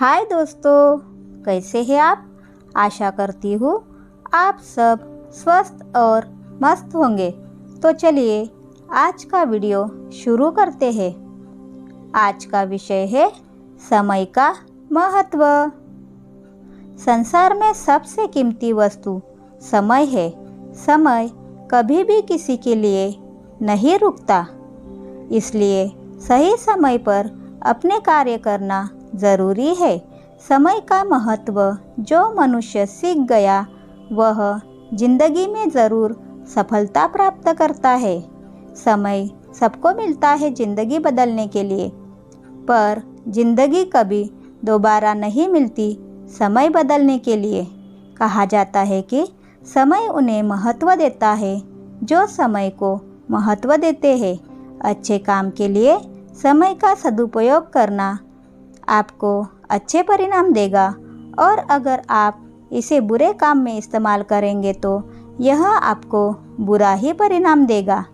हाय दोस्तों, कैसे हैं आप। आशा करती हूँ आप सब स्वस्थ और मस्त होंगे। तो चलिए आज का वीडियो शुरू करते हैं। आज का विषय है समय का महत्व। संसार में सबसे कीमती वस्तु समय है। समय कभी भी किसी के लिए नहीं रुकता, इसलिए सही समय पर अपने कार्य करना ज़रूरी है। समय का महत्व जो मनुष्य सीख गया वह जिंदगी में ज़रूर सफलता प्राप्त करता है। समय सबको मिलता है जिंदगी बदलने के लिए, पर जिंदगी कभी दोबारा नहीं मिलती समय बदलने के लिए। कहा जाता है कि समय उन्हें महत्व देता है जो समय को महत्व देते हैं। अच्छे काम के लिए समय का सदुपयोग करना आपको अच्छे परिणाम देगा, और अगर आप इसे बुरे काम में इस्तेमाल करेंगे तो यह आपको बुरा ही परिणाम देगा।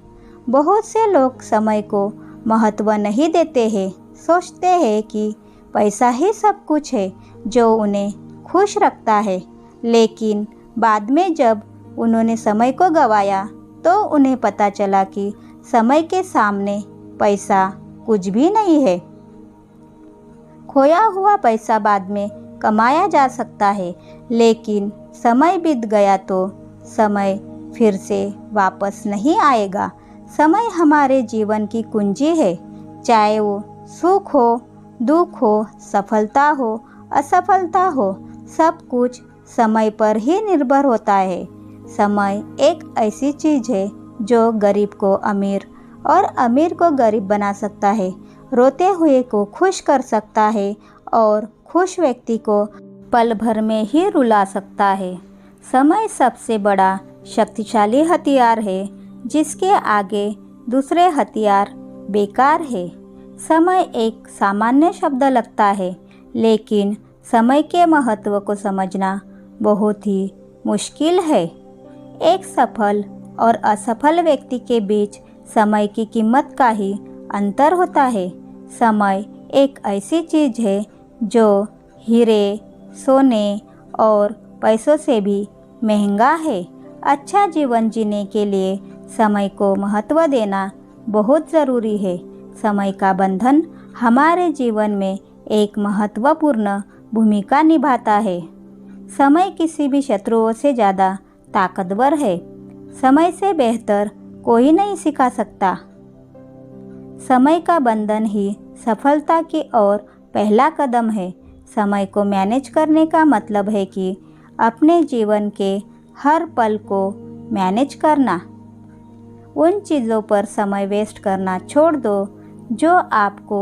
बहुत से लोग समय को महत्व नहीं देते हैं, सोचते हैं कि पैसा ही सब कुछ है जो उन्हें खुश रखता है। लेकिन बाद में जब उन्होंने समय को गंवाया तो उन्हें पता चला कि समय के सामने पैसा कुछ भी नहीं है। खोया हुआ पैसा बाद में कमाया जा सकता है, लेकिन समय बीत गया तो समय फिर से वापस नहीं आएगा। समय हमारे जीवन की कुंजी है, चाहे वो सुख हो, दुख हो, सफलता हो, असफलता हो, सब कुछ समय पर ही निर्भर होता है। समय एक ऐसी चीज़ है जो गरीब को अमीर और अमीर को गरीब बना सकता है, रोते हुए को खुश कर सकता है और खुश व्यक्ति को पल भर में ही रुला सकता है। समय सबसे बड़ा शक्तिशाली हथियार है जिसके आगे दूसरे हथियार बेकार है। समय एक सामान्य शब्द लगता है, लेकिन समय के महत्व को समझना बहुत ही मुश्किल है। एक सफल और असफल व्यक्ति के बीच समय की कीमत का ही अंतर होता है। समय एक ऐसी चीज़ है जो हीरे, सोने और पैसों से भी महंगा है। अच्छा जीवन जीने के लिए समय को महत्व देना बहुत ज़रूरी है। समय का बंधन हमारे जीवन में एक महत्वपूर्ण भूमिका निभाता है। समय किसी भी शत्रुओं से ज़्यादा ताकतवर है। समय से बेहतर कोई नहीं सिखा सकता। समय का बंधन ही सफलता की ओर पहला कदम है। समय को मैनेज करने का मतलब है कि अपने जीवन के हर पल को मैनेज करना। उन चीज़ों पर समय वेस्ट करना छोड़ दो जो आपको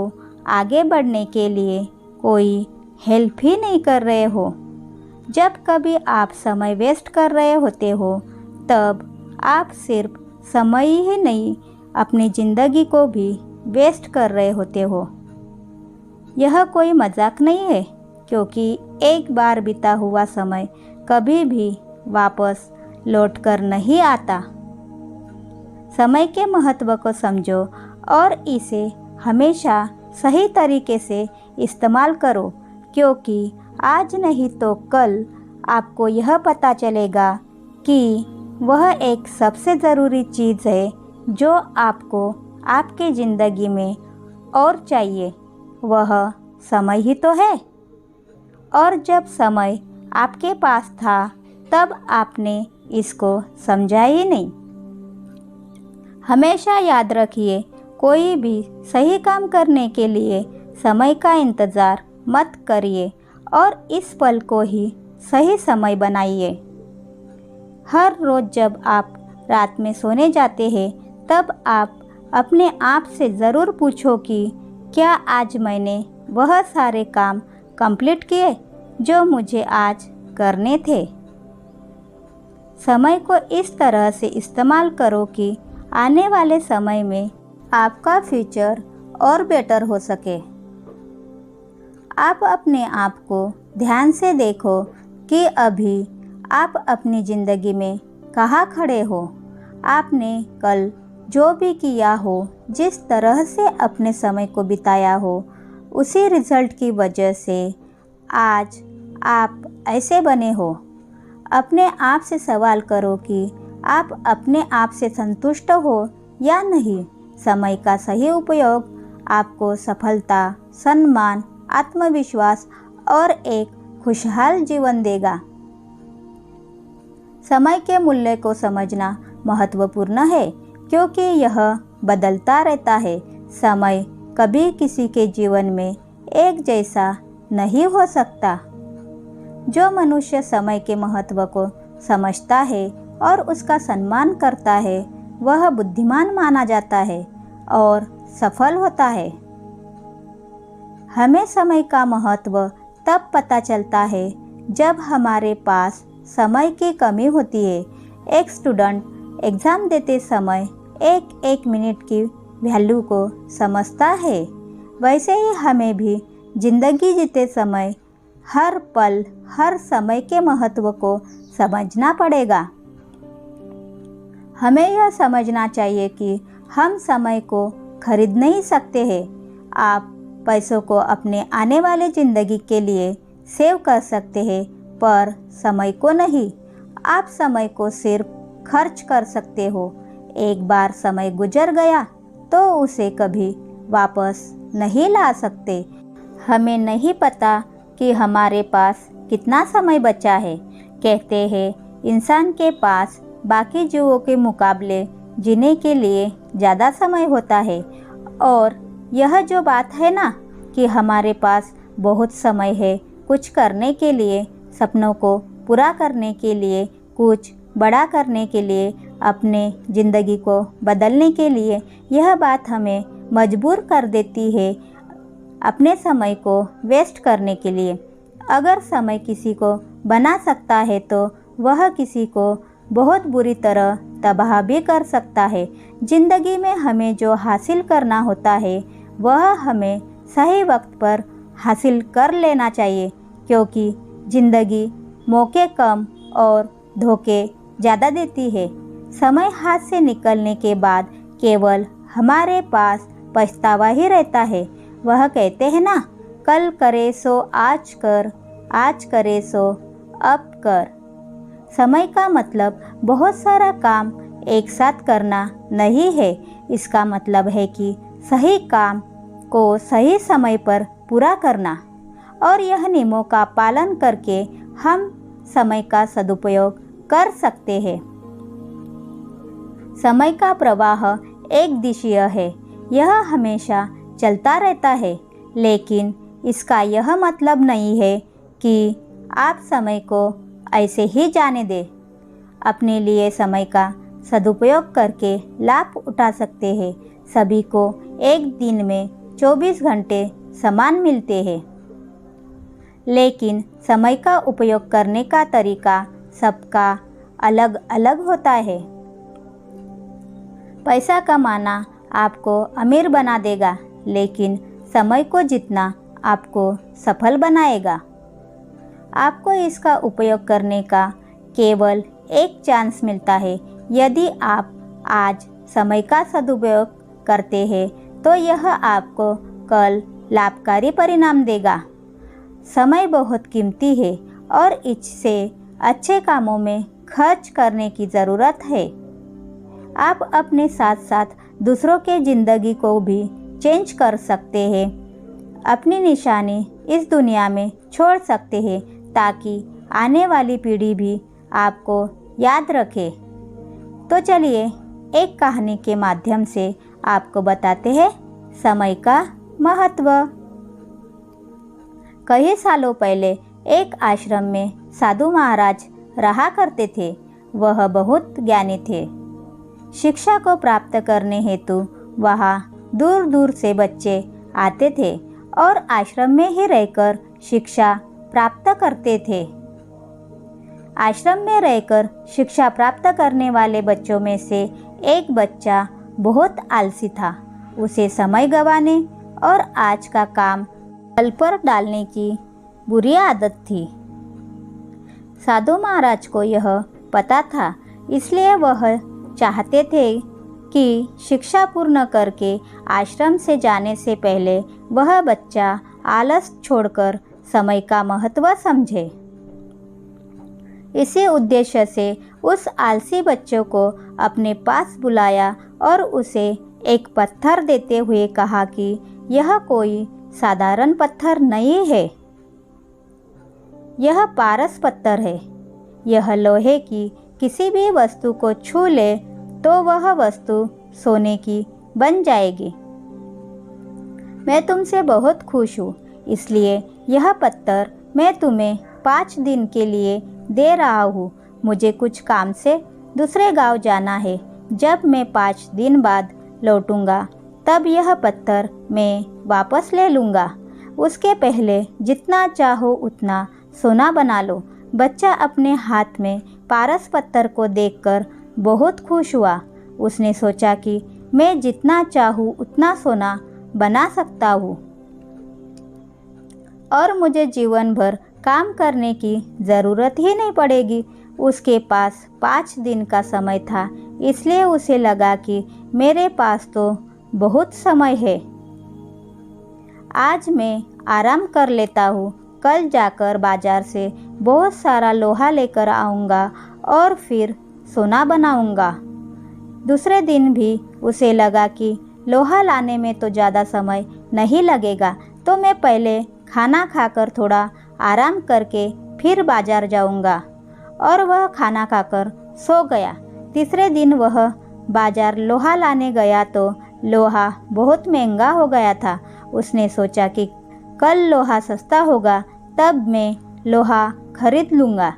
आगे बढ़ने के लिए कोई हेल्प ही नहीं कर रहे हो। जब कभी आप समय वेस्ट कर रहे होते हो तब आप सिर्फ समय ही नहीं, अपनी ज़िंदगी को भी वेस्ट कर रहे होते हो। यह कोई मजाक नहीं है, क्योंकि एक बार बीता हुआ समय कभी भी वापस लौट कर नहीं आता। समय के महत्व को समझो और इसे हमेशा सही तरीके से इस्तेमाल करो, क्योंकि आज नहीं तो कल आपको यह पता चलेगा कि वह एक सबसे ज़रूरी चीज़ है जो आपको आपके ज़िंदगी में और चाहिए, वह समय ही तो है। और जब समय आपके पास था तब आपने इसको समझा ही नहीं। हमेशा याद रखिए, कोई भी सही काम करने के लिए समय का इंतज़ार मत करिए और इस पल को ही सही समय बनाइए। हर रोज़ जब आप रात में सोने जाते हैं तब आप अपने आप से ज़रूर पूछो कि क्या आज मैंने वह सारे काम कंप्लीट किए जो मुझे आज करने थे। समय को इस तरह से इस्तेमाल करो कि आने वाले समय में आपका फ्यूचर और बेटर हो सके। आप अपने आप को ध्यान से देखो कि अभी आप अपनी ज़िंदगी में कहाँ खड़े हो। आपने कल जो भी किया हो, जिस तरह से अपने समय को बिताया हो, उसी रिज़ल्ट की वजह से आज आप ऐसे बने हो। अपने आप से सवाल करो कि आप अपने आप से संतुष्ट हो या नहीं। समय का सही उपयोग आपको सफलता, सम्मान, आत्मविश्वास और एक खुशहाल जीवन देगा। समय के मूल्य को समझना महत्वपूर्ण है क्योंकि यह बदलता रहता है। समय कभी किसी के जीवन में एक जैसा नहीं हो सकता। जो मनुष्य समय के महत्व को समझता है और उसका सम्मान करता है, वह बुद्धिमान माना जाता है और सफल होता है। हमें समय का महत्व तब पता चलता है जब हमारे पास समय की कमी होती है। एक स्टूडेंट एग्ज़ाम देते समय एक एक मिनट की वैल्यू को समझता है, वैसे ही हमें भी ज़िंदगी जीते समय हर पल, हर समय के महत्व को समझना पड़ेगा। हमें यह समझना चाहिए कि हम समय को खरीद नहीं सकते हैं। आप पैसों को अपने आने वाले ज़िंदगी के लिए सेव कर सकते हैं, पर समय को नहीं। आप समय को सिर्फ खर्च कर सकते हो। एक बार समय गुजर गया तो उसे कभी वापस नहीं ला सकते। हमें नहीं पता कि हमारे पास कितना समय बचा है। कहते हैं इंसान के पास बाकी जीवों के मुकाबले जीने के लिए ज़्यादा समय होता है। और यह जो बात है ना कि हमारे पास बहुत समय है कुछ करने के लिए, सपनों को पूरा करने के लिए, कुछ बड़ा करने के लिए, अपने ज़िंदगी को बदलने के लिए, यह बात हमें मजबूर कर देती है अपने समय को वेस्ट करने के लिए। अगर समय किसी को बना सकता है तो वह किसी को बहुत बुरी तरह तबाह भी कर सकता है। ज़िंदगी में हमें जो हासिल करना होता है वह हमें सही वक्त पर हासिल कर लेना चाहिए, क्योंकि ज़िंदगी मौके कम और धोखे ज़्यादा देती है। समय हाथ से निकलने के बाद केवल हमारे पास पछतावा ही रहता है। वह कहते हैं ना, कल करे सो आज कर, आज करे सो अब कर। समय का मतलब बहुत सारा काम एक साथ करना नहीं है। इसका मतलब है कि सही काम को सही समय पर पूरा करना, और यह नियमों का पालन करके हम समय का सदुपयोग कर सकते हैं। समय का प्रवाह एक दिशीय है, यह हमेशा चलता रहता है, लेकिन इसका यह मतलब नहीं है कि आप समय को ऐसे ही जाने दें। अपने लिए समय का सदुपयोग करके लाभ उठा सकते हैं। सभी को एक दिन में 24 घंटे समान मिलते हैं, लेकिन समय का उपयोग करने का तरीका सबका अलग अलग होता है। पैसा कमाना आपको अमीर बना देगा, लेकिन समय को जीतना आपको सफल बनाएगा। आपको इसका उपयोग करने का केवल एक चांस मिलता है। यदि आप आज समय का सदुपयोग करते हैं तो यह आपको कल लाभकारी परिणाम देगा। समय बहुत कीमती है और इससे अच्छे कामों में खर्च करने की ज़रूरत है। आप अपने साथ साथ दूसरों के ज़िंदगी को भी चेंज कर सकते हैं। अपनी निशानी इस दुनिया में छोड़ सकते हैं ताकि आने वाली पीढ़ी भी आपको याद रखे। तो चलिए एक कहानी के माध्यम से आपको बताते हैं समय का महत्व। कई सालों पहले एक आश्रम में साधु महाराज रहा करते थे। वह बहुत ज्ञानी थे। शिक्षा को प्राप्त करने हेतु वहाँ दूर दूर से बच्चे आते थे और आश्रम में ही रहकर शिक्षा प्राप्त करते थे। आश्रम में रहकर शिक्षा प्राप्त करने वाले बच्चों में से एक बच्चा बहुत आलसी था। उसे समय गंवाने और आज का काम कल पर डालने की बुरी आदत थी। साधु महाराज को यह पता था, इसलिए वह चाहते थे कि शिक्षा पूर्ण करके आश्रम से जाने से पहले वह बच्चा आलस छोड़कर समय का महत्व समझे। इसी उद्देश्य से उस आलसी बच्चे को अपने पास बुलाया और उसे एक पत्थर देते हुए कहा कि यह कोई साधारण पत्थर नहीं है, यह पारस पत्थर है। यह लोहे की किसी भी वस्तु को छू ले तो वह वस्तु सोने की बन जाएगी। मैं तुमसे बहुत खुश हूँ, इसलिए यह पत्थर मैं तुम्हें 5 दिन के लिए दे रहा हूँ। मुझे कुछ काम से दूसरे गांव जाना है। जब मैं 5 दिन बाद लौटूंगा तब यह पत्थर मैं वापस ले लूँगा। उसके पहले जितना चाहो उतना सोना बना लो। बच्चा अपने हाथ में पारस पत्थर को देखकर बहुत खुश हुआ। उसने सोचा कि मैं जितना चाहूँ उतना सोना बना सकता हूँ और मुझे जीवन भर काम करने की ज़रूरत ही नहीं पड़ेगी। उसके पास 5 दिन का समय था, इसलिए उसे लगा कि मेरे पास तो बहुत समय है। आज मैं आराम कर लेता हूँ। कल जाकर बाजार से बहुत सारा लोहा लेकर आऊँगा और फिर सोना बनाऊँगा। दूसरे दिन भी उसे लगा कि लोहा लाने में तो ज़्यादा समय नहीं लगेगा, तो मैं पहले खाना खाकर थोड़ा आराम करके फिर बाजार जाऊँगा। और वह खाना खाकर सो गया। तीसरे दिन वह बाजार लोहा लाने गया तो लोहा बहुत महंगा हो गया था। उसने सोचा कि कल लोहा सस्ता होगा, तब मैं लोहा खरीद लूँगा।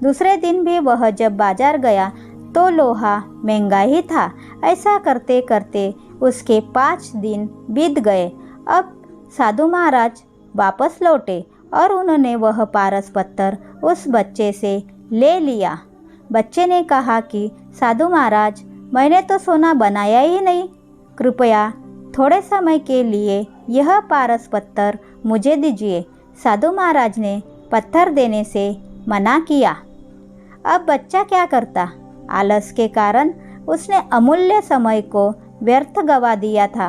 दूसरे दिन भी वह जब बाजार गया तो लोहा महंगा ही था। ऐसा करते करते उसके 5 दिन बीत गए। अब साधु महाराज वापस लौटे और उन्होंने वह पारस पत्थर उस बच्चे से ले लिया। बच्चे ने कहा कि साधु महाराज, मैंने तो सोना बनाया ही नहीं, कृपया थोड़े समय के लिए यह पारस पत्थर मुझे दीजिए। साधु महाराज ने पत्थर देने से मना किया। अब बच्चा क्या करता? आलस के कारण उसने अमूल्य समय को व्यर्थ गवा दिया था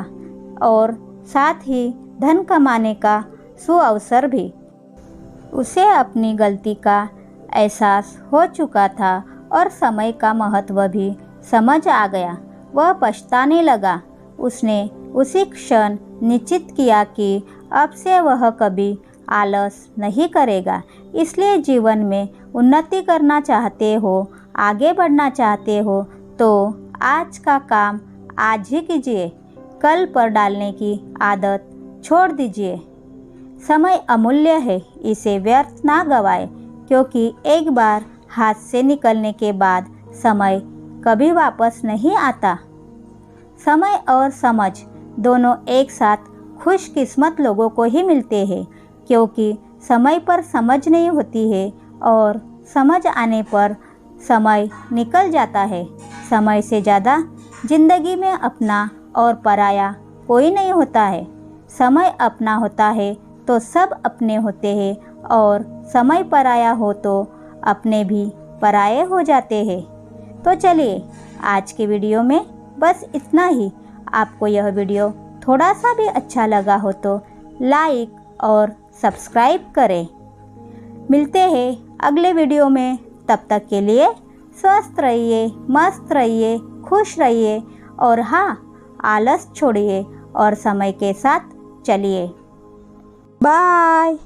और साथ ही धन कमाने का सुअवसर भी। उसे अपनी गलती का एहसास हो चुका था और समय का महत्व भी समझ आ गया। वह पछताने लगा। उसने उसी क्षण निश्चित किया कि अब से वह कभी आलस नहीं करेगा। इसलिए जीवन में उन्नति करना चाहते हो, आगे बढ़ना चाहते हो तो आज का काम आज ही कीजिए। कल पर डालने की आदत छोड़ दीजिए। समय अमूल्य है, इसे व्यर्थ ना गवाए, क्योंकि एक बार हाथ से निकलने के बाद समय कभी वापस नहीं आता। समय और समझ दोनों एक साथ खुशकिस्मत लोगों को ही मिलते हैं, क्योंकि समय पर समझ नहीं होती है और समझ आने पर समय निकल जाता है। समय से ज़्यादा जिंदगी में अपना और पराया कोई नहीं होता है। समय अपना होता है तो सब अपने होते हैं और समय पराया हो तो अपने भी पराये हो जाते हैं। तो चलिए, आज के वीडियो में बस इतना ही। आपको यह वीडियो थोड़ा सा भी अच्छा लगा हो तो लाइक और सब्सक्राइब करें। मिलते हैं अगले वीडियो में। तब तक के लिए स्वस्थ रहिए, मस्त रहिए, खुश रहिए और हाँ, आलस छोड़िए और समय के साथ चलिए। बाय।